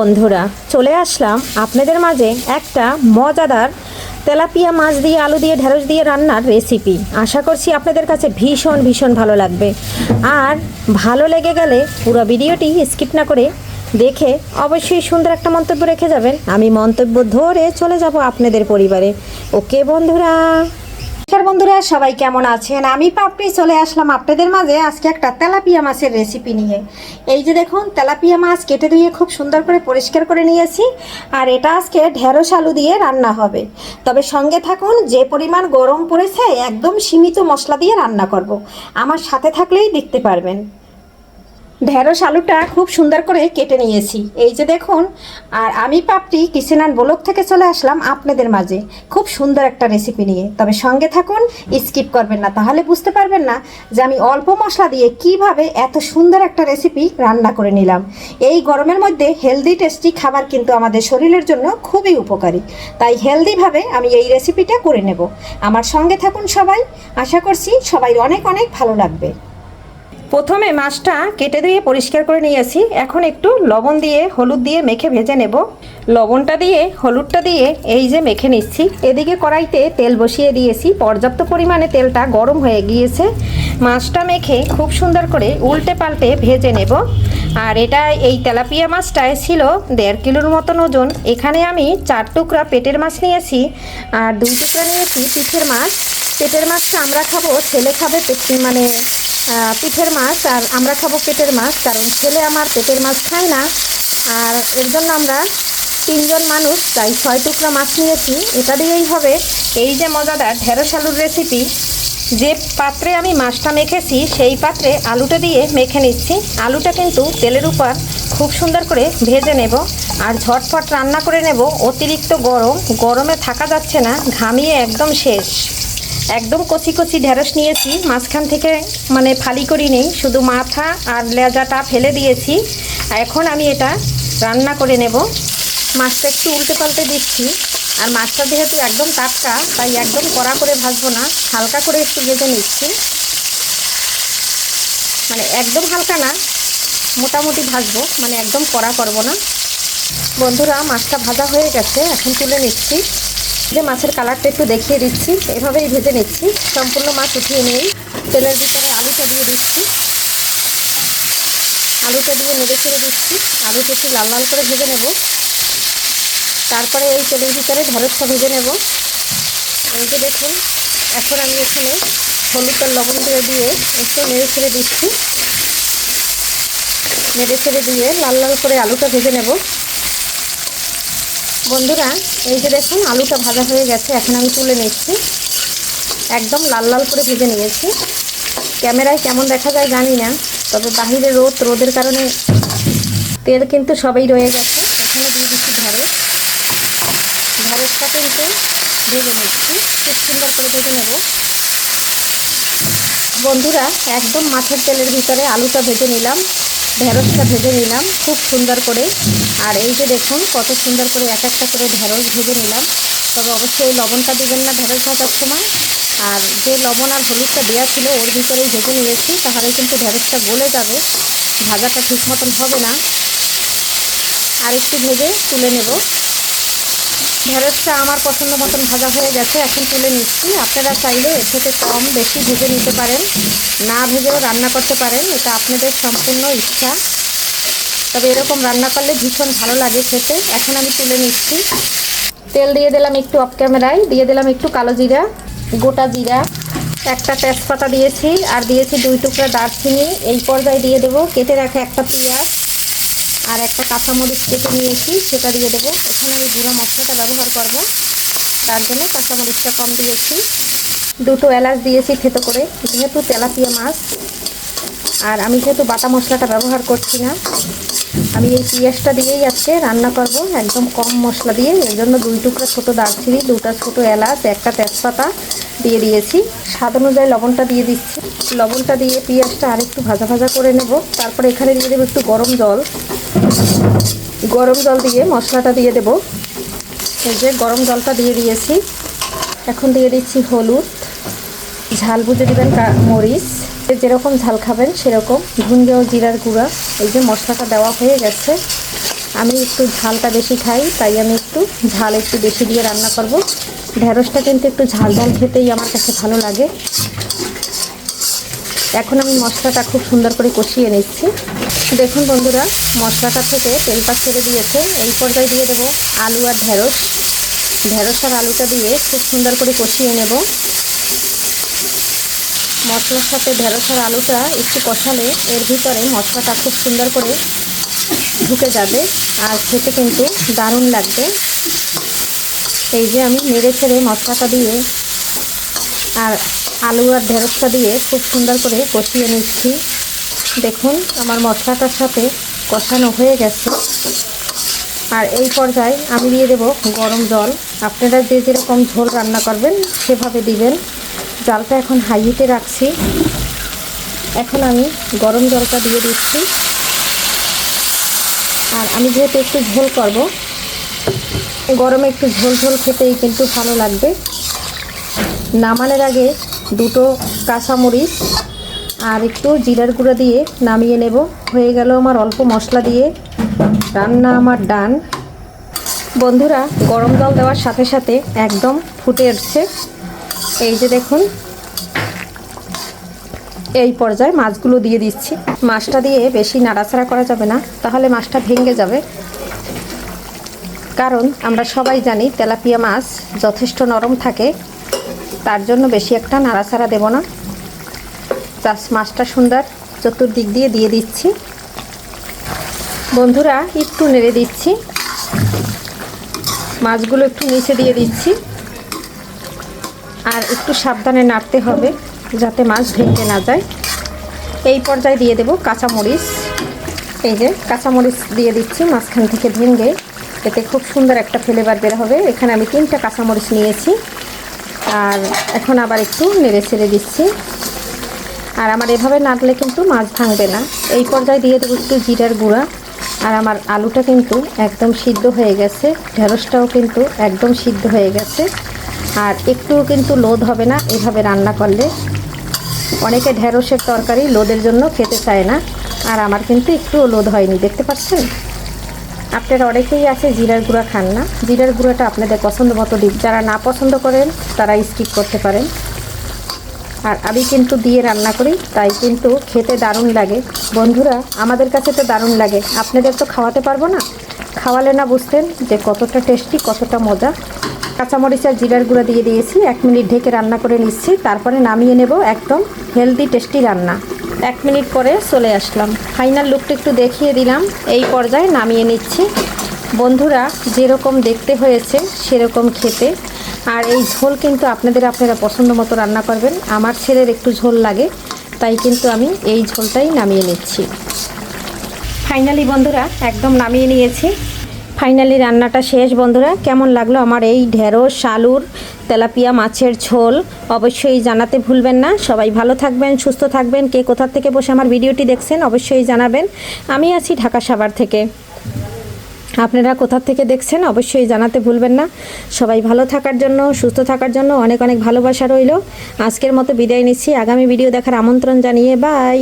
বন্ধুরা চলে আসলাম আপনাদের মাঝে একটা মজাদার তেলাপিয়া মাছ দিয়ে আলু দিয়ে ঢেঁড়স দিয়ে রান্নার রেসিপি। আশা করছি আপনাদের কাছে ভীষণ ভীষণ ভালো লাগবে। আর ভালো লেগে গেলে পুরো ভিডিওটি স্কিপ না করে দেখে অবশ্যই সুন্দর একটা মন্তব্য রেখে যাবেন। আমি মন্তব্য ধরে চলে যাব আপনাদের পরিবারে। ওকে বন্ধুরা, বন্ধুরা সবাই কেমন আছেন? আমি পাপড়ি চলে আসলাম আপনাদের মাঝে আজকে একটা তেলাপিয়া মাছের রেসিপি নিয়ে। এই যে দেখুন, তেলাপিয়া মাছ কেটে ধুয়ে খুব সুন্দর করে পরিষ্কার করে নিয়েছি। আর এটা আজকে ঢেঁড়স আলু দিয়ে রান্না হবে। তবে সঙ্গে থাকুন, যে পরিমাণ গরম পড়েছে একদম সীমিত মশলা দিয়ে রান্না করব। আমার সাথে থাকলেই দেখতে পারবেন। ঢেঁড়স আলুটা খুব সুন্দর করে কেটে নিয়েছি, এই যে দেখুন। আর আমি পাপড়ি কিচেন অ্যান্ড ব্লগ থেকে চলে আসলাম আপনাদের মাঝে খুব সুন্দর একটা রেসিপি নিয়ে। তবে সঙ্গে থাকুন, স্কিপ করবেন না, তাহলে বুঝতে পারবেন না যে আমি অল্প মশলা দিয়ে কিভাবে এত সুন্দর একটা রেসিপি রান্না করে নিলাম। এই গরমের মধ্যে হেলদি টেস্টি খাবার কিন্তু আমাদের শরীরের জন্য খুবই উপকারী। তাই হেলদিভাবে আমি এই রেসিপিটা করে নেব। আমার সঙ্গে থাকুন সবাই, আশা করছি সবাই অনেক অনেক ভালো লাগবে। প্রথমে মাছটা কেটে দিয়ে পরিষ্কার করে নিয়েছি। এখন একটু লবণ দিয়ে হলুদ দিয়ে মেখে ভেজে নেব। লবণটা দিয়ে হলুদটা দিয়ে এই যে মেখে নিচ্ছি। এদিকে কড়াইতে তেল বসিয়ে দিয়েছি, পর্যাপ্ত পরিমাণে তেলটা গরম হয়ে গিয়েছে। মাছটা মেখে খুব সুন্দর করে উল্টে পাল্টে ভেজে নেব। আর এটা এই তেলাপিয়া মাছটায় ছিল 1.5 কিলোর মতন ওজন। এখানে আমি 4 টুকরা পেটের মাছ নিয়েছি আর 2 টুকরা নিয়েছি পিঠের মাছ। পেটের মাছটা আমরা খাবো, ছেলে খাবে পিঠের মাছ, আর আমরা খাবো পেটের মাছ, কারণ ছেলে আমার পেটের মাছ খায় না। আর এর জন্য আমরা 3 জন মানুষ, তাই 6 টুকরা মাছ নিয়েছি। এটা দিয়েই হবে এই যে মজাদার ঢেঁড়স আলুর রেসিপি। যে পাত্রে আমি মাছটা মেখেছি সেই পাত্রে আলুটা দিয়ে মেখে নিচ্ছি। আলুটা কিন্তু তেলের উপর খুব সুন্দর করে ভেজে নেব আর ঝটফট রান্না করে নেব। অতিরিক্ত গরমে থাকা যাচ্ছে না, ঘামিয়ে একদম শেষ। একদম কচি কচি ঢেঁড়স নিয়েছি, মাঝখান থেকে ফালি করি নেই, শুধু মাথা আর লেজাটা ফেলে দিয়েছি। এখন আমি এটা রান্না করে নেব। মাছটা একটু উল্টে পাল্টে দিচ্ছি। আর মাছটা যেহেতু একদম টাটকা, তাই একদম কড়া করে ভাজবো না, হালকা করে একটু ভেজে নিচ্ছি। একদম হালকা না, মোটামুটি ভাজবো, একদম কড়া করব না। বন্ধুরা, মাছটা ভাজা হয়ে গেছে, এখন তুলে নিচ্ছি। যে মাছের কালারটা একটু দেখিয়ে দিচ্ছি, এভাবেই ভেজে নিচ্ছি। সম্পূর্ণ মাছ উঠিয়ে নিই। তেলের ভিতরে আলুটা দিয়ে দিচ্ছি। আলুটা দিয়ে নেড়ে ছেড়ে দিচ্ছি। আলুটা একটু লাল লাল করে ভেজে নেব। তারপরে এই তেলের ভিতরে ঢেঁড়সটা ভেজে নেব। এই যে দেখুন, এখন আমি এখানে হলুদ আর লবণ দিয়ে একটু নেড়ে ছেড়ে দিচ্ছি। নেড়ে ছেড়ে দিয়ে লাল লাল করে আলুটা ভেজে নেব। বন্ধুরা, এই যে দেখুন, আলুটা ভাজা হয়ে গেছে, এখন আমি তুলে নিচ্ছি। একদম লাল লাল করে ভেজে নিয়েছি। ক্যামেরায় কেমন দেখা যায় জানি না, তবে বাহিরে রোদের কারণে তেল কিন্তু সবই রয়ে গেছে। এখানে দিয়ে দিচ্ছি ঢেঁড়সটা কিন্তু ভেজে নিচ্ছি, খুব সুন্দর করে ভেজে নেব। বন্ধুরা, একদম মাছের তেলের ভিতরে আলুটা ভেজে নিলাম, ঢেঁড়সটা ভেজে নিলাম খুব সুন্দর করে। আর এই যে দেখুন, কত সুন্দর করে এক একটা করে ঢেঁড়স ভেজে নিলাম। তবে অবশ্যই লবণটা দেবেন না ঢেঁড়স ভাজার সময়। আর যে লবণ আর হলুদটা দেওয়া ছিল ওর ভিতরেই ভেজে নিয়েছি, তাহলে কিন্তু ঢেঁড়সটা গলে যাবে, ভাজাটা ঠিক মতন হবে না। আর একটু ভেজে তুলে নেব। ঢেঁড়সটা আমার পছন্দ মতন ভাজা হয়ে গেছে, এখন তুলে নিচ্ছি। আপনারা চাইলে এর থেকে কম বেশি ভেজে নিতে পারেন, না ভেজেও রান্না করতে পারেন, এটা আপনাদের সম্পূর্ণ ইচ্ছা। তবে এরকম রান্না করলে ভীষণ ভালো লাগে খেতে। এখন আমি তুলে নিচ্ছি। তেল দিয়ে দিলাম একটু অফ ক্যামেরায়, দিয়ে দিলাম একটু কালো জিরা, গোটা জিরা, একটা তেজপাতা দিয়েছি, আর দিয়েছি 2 টুকরা দারচিনি। এই পর্যায়ে দিয়ে দেবো কেটে রাখা একটা পেঁয়াজ আর একটা কাঁচামরিচ কেটে নিয়েছি, সেটা দিয়ে দেবো। এখানে আমি গুঁড়ো মশলাটা ব্যবহার করব, তার জন্য কাঁচামরিচটা কম দিয়েছি। 2টো এলাচ দিয়েছি থেতো করে, যেহেতু তেলাপিয়া মাছ। আর আমি যেহেতু বাটা মশলাটা ব্যবহার করছি না, আমি এই পেঁয়াজটা দিয়েই আজকে রান্না করব, একদম কম মশলা দিয়ে। এই জন্য 2 টুকরা ছোটো দারচিনি, 2টা ছোটো এলাচ, একটা তেজপাতা দিয়ে দিয়েছি। স্বাদ অনুযায়ী লবণটা দিয়ে দিচ্ছি। লবণটা দিয়ে পেঁয়াজটা আরেকটু ভাজা ভাজা করে নেব। তারপরে এখানে দিয়ে দেবো একটু গরম জল দিয়ে মশলাটা দিয়ে দেব। এই যে গরম জলটা দিয়ে দিয়েছি। এখন দিয়ে দিচ্ছি হলুদ, ঝাল বুঝে দেবেন, মরিচ, যেরকম ঝাল খাবেন সেরকম, ধনে ও জিরার গুঁড়া। এই যে মশলাটা দেওয়া হয়ে গেছে, আমি একটু ঝালটা বেশি খাই, তাই আমি একটু ঝাল একটু বেশি দিয়ে রান্না করব। ঢেঁড়সটা কিন্তু একটু ঝাল ঝাল খেতেই আমার কাছে ভালো লাগে। এখন আমি মশলাটা খুব সুন্দর করে কষিয়ে নিচ্ছি। দেখুন বন্ধুরা, মশলাটা থেকে তেলটা ছেড়ে দিয়েছে। এই পর্যায়ে দিয়ে দেব আলু আর ঢেঁড়স। ঢেঁড়স আর আলুটা দিয়ে খুব সুন্দর করে কষিয়ে নেব। মশলার সাথে ঢেঁড়স আর আলুটা একটু কষালে এর ভিতরে মশলাটা খুব সুন্দর করে ঢুকে যাবে আর খেতে কিন্তু দারুণ লাগবে। এই যে আমি নেড়ে ছেড়ে মশলাটা দিয়ে আর আলু আর ঢেঁড়সটা দিয়ে খুব সুন্দর করে কষিয়ে নিচ্ছি। দেখুন আমার মশলাটার সাথে কষানো হয়ে গেছে। আর এই পর্যায়ে আমি দিয়ে দেব গরম জল। আপনারা যে যেরকম ঝোল রান্না করবেন সেভাবে দিবেন। জালটা এখন হাই হিটে রাখছি। এখন আমি গরম জলটা দিয়ে দিচ্ছি। আর আমি যেহেতু একটু ঝোল করব, গরমে একটু ঝোল ঝোল খেতেই কিন্তু ভালো লাগবে। নামানোর আগে দুটো কাঁচামরিচ আর একটু জিরার গুঁড়া দিয়ে নামিয়ে নেব। হয়ে গেল আমার অল্প মশলা দিয়ে রান্না আমার ডান। বন্ধুরা, গরম জল দেওয়ার সাথে সাথে একদম ফুটে উঠছে। এই যে দেখুন, এই পর্যায়ে মাছগুলো দিয়ে দিচ্ছি। মাছটা দিয়ে বেশি নাড়াচাড়া করা যাবে না, তাহলে মাছটা ভেঙে যাবে। কারণ আমরা সবাই জানি তেলাপিয়া মাছ যথেষ্ট নরম থাকে, তার জন্য বেশি একটা নাড়াচাড়া দেব না। জাস্ট মাছটা সুন্দর চতুর্দিক দিয়ে দিয়ে দিচ্ছি। বন্ধুরা, একটু নেড়ে দিচ্ছি। মাছগুলো একটু নিচে দিয়ে দিচ্ছি। আর একটু সাবধানে নাড়তে হবে যাতে মাছ ভেঙে না যায়। এই পর্যায়ে দিয়ে দেব কাঁচামরিচ। এই যে কাঁচামরিচ দিয়ে দিচ্ছি মাঝখান থেকে ভেঙে, এতে খুব সুন্দর একটা ফ্লেভার বের হবে। এখানে আমি 3টা কাঁচামরিচ নিয়েছি। আর এখন আবার একটু নেড়ে ছেড়ে দিচ্ছি। আর আমার এভাবে নাড়লে কিন্তু মাছ ভাঙবে না। এই পর্যায়ে দিয়ে দেবো একটু জিরার গুঁড়া। আর আমার আলুটা কিন্তু একদম সিদ্ধ হয়ে গেছে, ঢেঁড়সটাও কিন্তু একদম সিদ্ধ হয়ে গেছে। আর একটুও কিন্তু লোদ হবে না এভাবে রান্না করলে। অনেকে ঢেঁড়সের তরকারি লোদের জন্য খেতে চায় না, আর আমার কিন্তু একটুও লোদ হয়নি, দেখতে পাচ্ছেন। আপনারা অনেকেই আছে জিরার গুঁড়া খান না। জিরার গুঁড়াটা আপনাদের পছন্দ মতো দিন। যারা না পছন্দ করেন তারা স্কিপ করতে পারেন। আর আমি কিন্তু দিয়ে রান্না করি, তাই কিন্তু খেতে দারুণ লাগে। বন্ধুরা, আমাদের কাছে তো দারুণ লাগে, আপনাদের তো খাওয়াতে পারবো না। খাওয়ালে না বুঝতেন যে কতটা টেস্টি, কতটা মজা। কাঁচামরিচ আর জিরার গুঁড়া দিয়ে দিয়েছি। 1 মিনিট ঢেকে রান্না করে নিচ্ছি, তারপরে নামিয়ে নেব। একদম হেলদি টেস্টি রান্না। 1 মিনিট পরে চলে আসলাম। ফাইনাল লুকটা একটু দেখিয়ে দিলাম। এই পর্যায়ে নামিয়ে নিচ্ছি। বন্ধুরা, যেরকম দেখতে হয়েছে সেরকম খেতে। আর এই ঝোল কিন্তু আপনারা পছন্দ মতো রান্না করবেন। আমার ছেলের একটু ঝোল লাগে, তাই কিন্তু আমি এই ঝোলটাই নামিয়ে নিচ্ছি। ফাইনালি বন্ধুরা একদম নামিয়ে নিয়েছি। ফাইনালি রান্নাটা শেষ। বন্ধুরা, কেমন লাগলো আমার এই ঢেঁড়স আলুর তেলাপিয়া মাছের ঝোল অবশ্যই জানাতে ভুলবেন না। সবাই ভালো থাকবেন, সুস্থ থাকবেন। কে কোথা থেকে বসে আমার ভিডিওটি দেখছেন অবশ্যই জানাবেন। আমি আছি ঢাকা সাভার থেকে। আপনারা কোথা থেকে দেখছেন অবশ্যই জানাতে ভুলবেন না। সবাই ভালো থাকার জন্য, সুস্থ থাকার জন্য অনেক অনেক ভালোবাসা রইল। আজকের মতো বিদায় নিচ্ছি। আগামী ভিডিও দেখার আমন্ত্রণ জানিয়ে বাই।